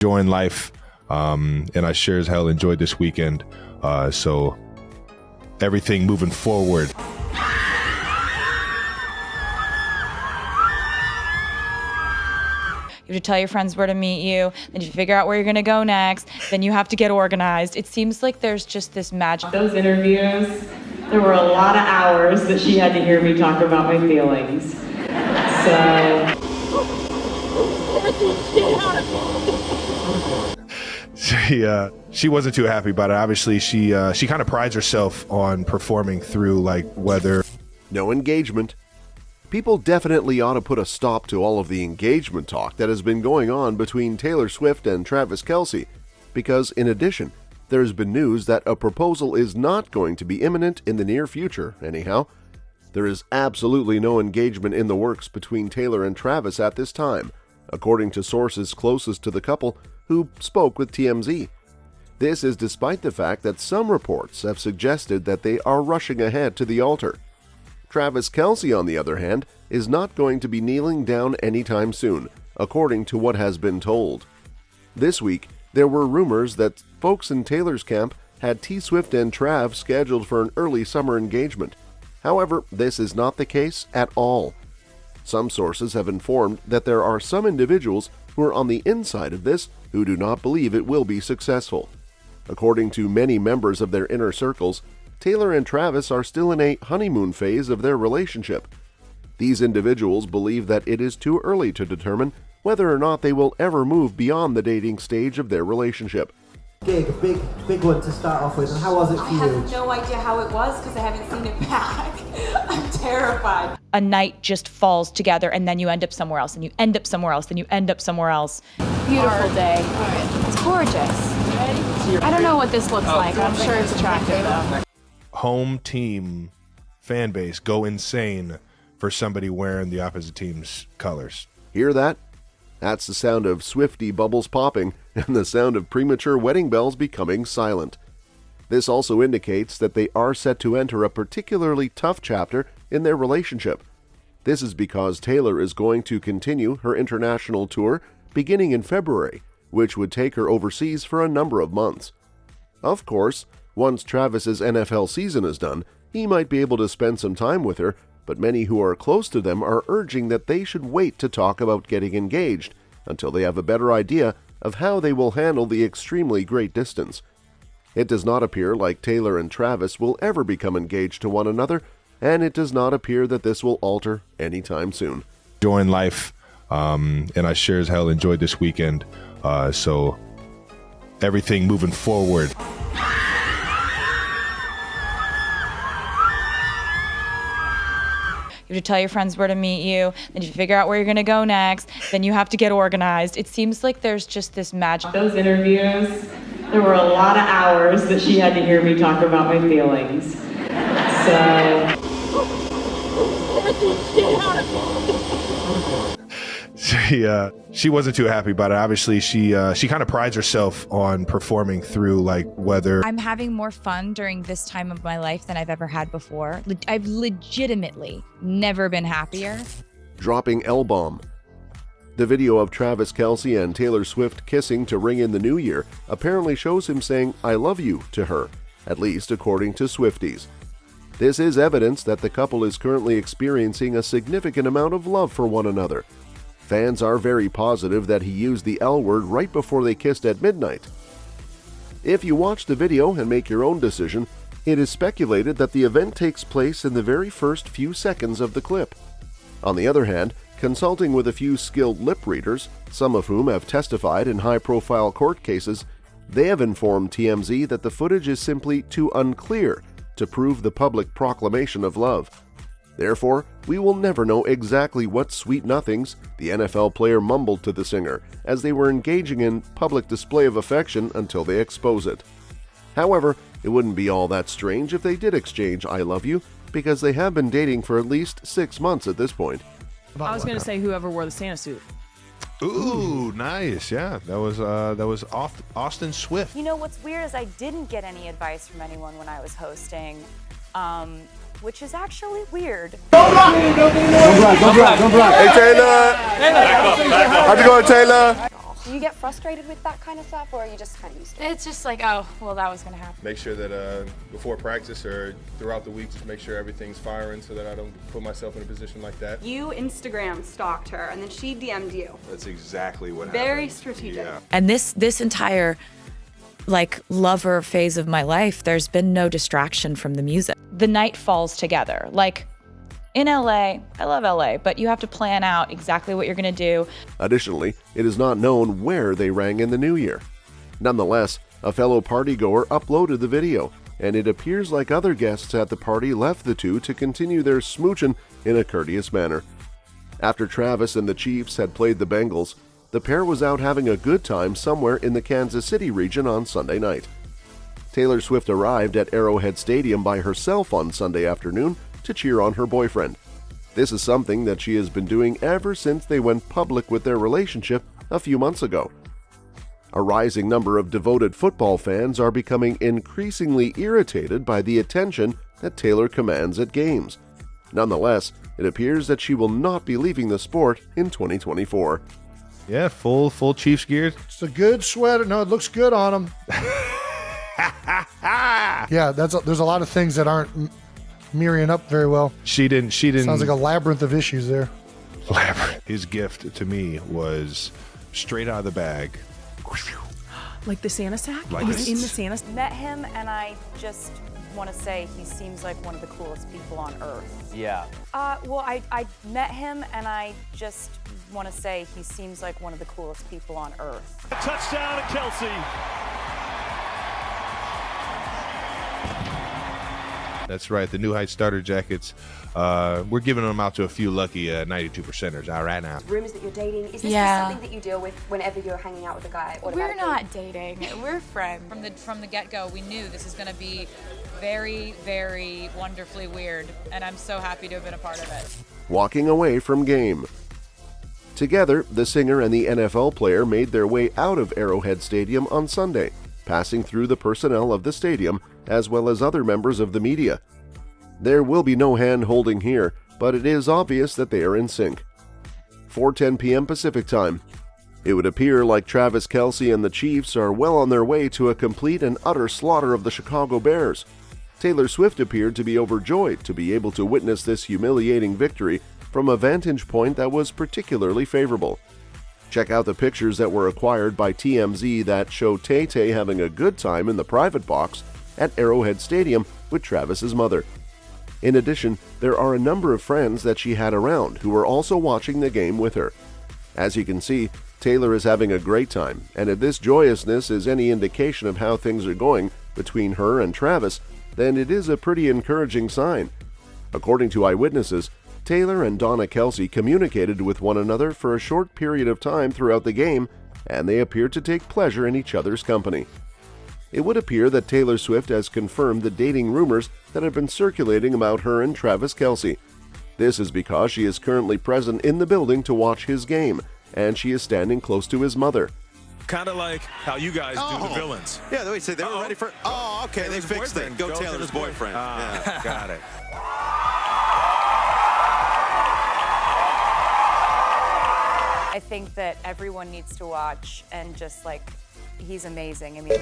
enjoying life, and I sure as hell enjoyed this weekend. So everything moving forward. You have to tell your friends where to meet you, then you figure out where you're gonna go next, then you have to get organized. It seems like there's just this magic. Those interviews, there were a lot of hours that she had to hear me talk about my feelings. So. She wasn't too happy about it. Obviously, she kind of prides herself on performing through like weather. No engagement. People definitely ought to put a stop to all of the engagement talk that has been going on between Taylor Swift and Travis Kelce, because in addition, there's been news that a proposal is not going to be imminent in the near future, anyhow. There is absolutely no engagement in the works between Taylor and Travis at this time, according to sources closest to the couple who spoke with TMZ. This is despite the fact that some reports have suggested that they are rushing ahead to the altar. Travis Kelce, on the other hand, is not going to be kneeling down anytime soon, according to what has been told. This week, there were rumors that folks in Taylor's camp had T-Swift and Trav scheduled for an early summer engagement. However, this is not the case at all. Some sources have informed that there are some individuals who are on the inside of this who do not believe it will be successful. According to many members of their inner circles, Taylor and Travis are still in a honeymoon phase of their relationship. These individuals believe that it is too early to determine whether or not they will ever move beyond the dating stage of their relationship. Big one to start off with. And how was it for you? I have no idea how it was because I haven't seen it back. I'm terrified. A night just falls together and then you end up somewhere else and you end up somewhere else and you end up somewhere else. Beautiful day. It's gorgeous. I don't know what this looks like. I'm sure it's attractive though. Home team fan base go insane for somebody wearing the opposite team's colors. Hear that? That's the sound of Swiftie bubbles popping and the sound of premature wedding bells becoming silent. This also indicates that they are set to enter a particularly tough chapter in their relationship. This is because Taylor is going to continue her international tour beginning in February, which would take her overseas for a number of months. Of course, once Travis's NFL season is done, he might be able to spend some time with her, but many who are close to them are urging that they should wait to talk about getting engaged until they have a better idea of how they will handle the extremely great distance. It does not appear like Taylor and Travis will ever become engaged to one another, and it does not appear that this will alter anytime soon. Enjoying life, and I sure as hell enjoyed this weekend. So everything moving forward. You have to tell your friends where to meet you, then you figure out where you're gonna go next, then you have to get organized. It seems like there's just this magic. Those interviews, there were a lot of hours that she had to hear me talk about my feelings. So. She wasn't too happy about it. Obviously, she kind of prides herself on performing through like weather. I'm having more fun during this time of my life than I've ever had before. I've legitimately never been happier. Dropping L-bomb. The video of Travis Kelce and Taylor Swift kissing to ring in the new year apparently shows him saying "I love you" to her, at least according to Swifties. This is evidence that the couple is currently experiencing a significant amount of love for one another. Fans are very positive that he used the L word right before they kissed at midnight. If you watch the video and make your own decision, it is speculated that the event takes place in the very first few seconds of the clip. On the other hand, consulting with a few skilled lip readers, some of whom have testified in high-profile court cases, they have informed TMZ that the footage is simply too unclear to prove the public proclamation of love. Therefore, we will never know exactly what sweet nothings the NFL player mumbled to the singer as they were engaging in public display of affection until they expose it. However, it wouldn't be all that strange if they did exchange "I love you," because they have been dating for at least 6 months at this point. I was going to say whoever wore the Santa suit. Ooh, nice. Yeah, that was Austin Swift. You know, what's weird is I didn't get any advice from anyone when I was hosting, which is actually weird. Don't block. Hey, Taylor. How's it going, Taylor? Do you get frustrated with that kind of stuff, or are you just kind of used to it? It's just like, oh, well, that was gonna happen. Make sure that before practice or throughout the week, just make sure everything's firing so that I don't put myself in a position like that. You Instagram stalked her, and then she DM'd you. That's exactly what Very happened. strategic. Yeah. And this entire lover phase of my life, there's been no distraction from the music. The night falls together. In LA, I love LA, but you have to plan out exactly what you're gonna do. Additionally, it is not known where they rang in the new year. Nonetheless, a fellow partygoer uploaded the video, and it appears like other guests at the party left the two to continue their smooching in a courteous manner. After Travis and the Chiefs had played the Bengals, the pair was out having a good time somewhere in the Kansas City region on Sunday night. Taylor Swift arrived at Arrowhead Stadium by herself on Sunday afternoon to cheer on her boyfriend. This is something that she has been doing ever since they went public with their relationship a few months ago. A rising number of devoted football fans are becoming increasingly irritated by the attention that Taylor commands at games. Nonetheless, it appears that she will not be leaving the sport in 2024. Yeah, full Chiefs gear. It's a good sweater. No, it looks good on him. Yeah, there's a lot of things that aren't mirroring up very well. She didn't. Sounds like a labyrinth of issues there. His gift to me was straight out of the bag. Like the Santa sack? Like It was this. in the Santa sack? Met him, and I just want to say he seems like one of the coolest people on earth. Yeah. Well, I met him, and I just want to say he seems like one of the coolest people on earth. A touchdown to Kelce. That's right. The New Heights starter jackets. We're giving them out to a few lucky 92%ers out right now. Rumors that you're dating. Is this Yeah. just something that you deal with whenever you're hanging out with a guy? We're not dating. We're friends. From the get-go, we knew this is gonna be very, very wonderfully weird, and I'm so happy to have been a part of it. Walking away from game. Together, the singer and the NFL player made their way out of Arrowhead Stadium on Sunday, passing through the personnel of the stadium as well as other members of the media. There will be no hand-holding here, but it is obvious that they are in sync. 4:10 p.m. Pacific Time. It would appear like Travis Kelce and the Chiefs are well on their way to a complete and utter slaughter of the Chicago Bears. Taylor Swift appeared to be overjoyed to be able to witness this humiliating victory from a vantage point that was particularly favorable. Check out the pictures that were acquired by TMZ that show Tay-Tay having a good time in the private box at Arrowhead Stadium with Travis's mother. In addition, there are a number of friends that she had around who were also watching the game with her. As you can see, Taylor is having a great time, and if this joyousness is any indication of how things are going between her and Travis, then it is a pretty encouraging sign. According to eyewitnesses, Taylor and Donna Kelce communicated with one another for a short period of time throughout the game, and they appeared to take pleasure in each other's company. It would appear that Taylor Swift has confirmed the dating rumors that have been circulating about her and Travis Kelce. This is because she is currently present in the building to watch his game, and she is standing close to his mother. Kind of like how you guys do the villains. Yeah, they say they were ready for. Oh, okay, they fixed it. Go Taylor's boyfriend. Yeah. Got it. I think that everyone needs to watch and just he's amazing. I mean,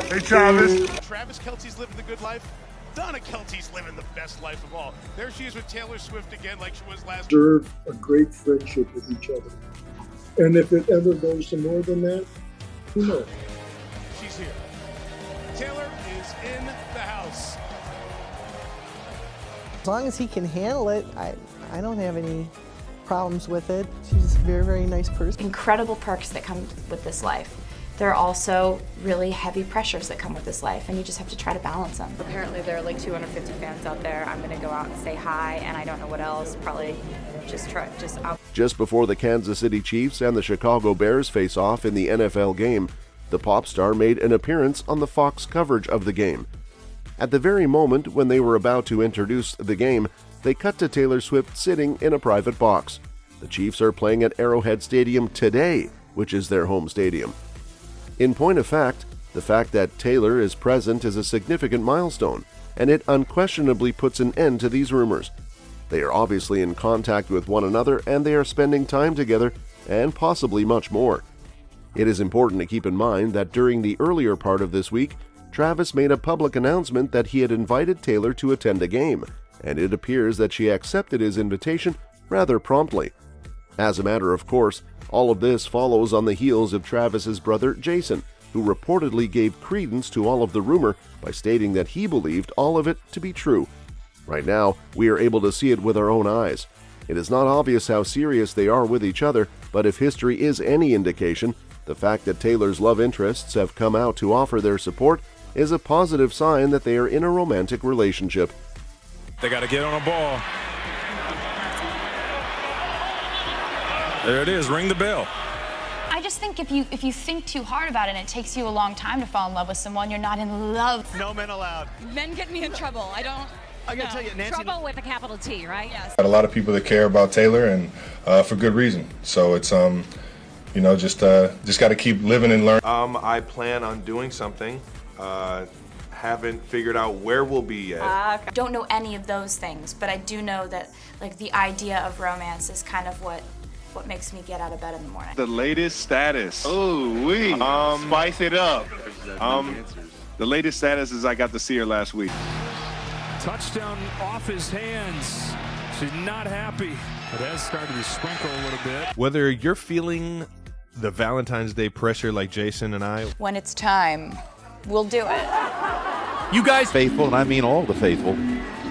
Hey, Travis. Travis Kelce's living the good life. Donna Kelce's living the best life of all. There she is with Taylor Swift again, like she was last. Deserve a great friendship with each other. And if it ever goes to more than that, who knows? She's here. Taylor is in the house. As long as he can handle it, I don't have any problems with it. She's a very, very nice person. Incredible perks that come with this life. There are also really heavy pressures that come with this life, and you just have to try to balance them. apparently there are 250 fans out there. I'm gonna go out and say hi, and I don't know what else. Probably Just before the Kansas City Chiefs and the Chicago Bears face off in the NFL game, the pop star made an appearance on the Fox coverage of the game. At the very moment when they were about to introduce the game, they cut to Taylor Swift sitting in a private box. The Chiefs are playing at Arrowhead Stadium today, which is their home stadium. In point of fact, the fact that Taylor is present is a significant milestone, and it unquestionably puts an end to these rumors. They are obviously in contact with one another, and they are spending time together, and possibly much more. It is important to keep in mind that during the earlier part of this week, Travis made a public announcement that he had invited Taylor to attend a game, and it appears that she accepted his invitation rather promptly. As a matter of course, all of this follows on the heels of Travis's brother Jason, who reportedly gave credence to all of the rumor by stating that he believed all of it to be true. Right now, we are able to see it with our own eyes. It is not obvious how serious they are with each other, but if history is any indication, the fact that Taylor's love interests have come out to offer their support is a positive sign that they are in a romantic relationship. They got to get on a ball. There it is. Ring the bell. I just think if you think too hard about it and it takes you a long time to fall in love with someone, you're not in love. No men allowed. Men get me in trouble. I gotta tell you, Nancy. Trouble with a capital T, right? Yes. Got a lot of people that care about Taylor, and for good reason. So it's just got to keep living and learning. I plan on doing something. Haven't figured out where we'll be yet. I don't know any of those things, but I do know that like the idea of romance is kind of what makes me get out of bed in the morning. The latest status. Oh, spice it up. The latest status is I got to see her last week. Touchdown off his hands. She's not happy. It has started to sprinkle a little bit. Whether you're feeling the Valentine's Day pressure like Jason and I, When it's time, we'll do it. You guys, faithful, and I mean all the faithful,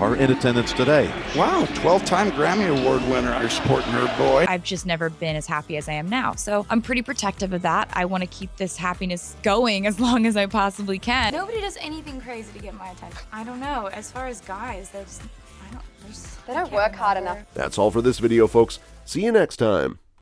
are in attendance today. Wow, 12-time Grammy Award winner. You're supporting her boy. I've just never been as happy as I am now. So I'm pretty protective of that. I want to keep this happiness going as long as I possibly can. Nobody does anything crazy to get my attention. I don't know. As far as guys, they don't work hard enough. That's all for this video, folks. See you next time.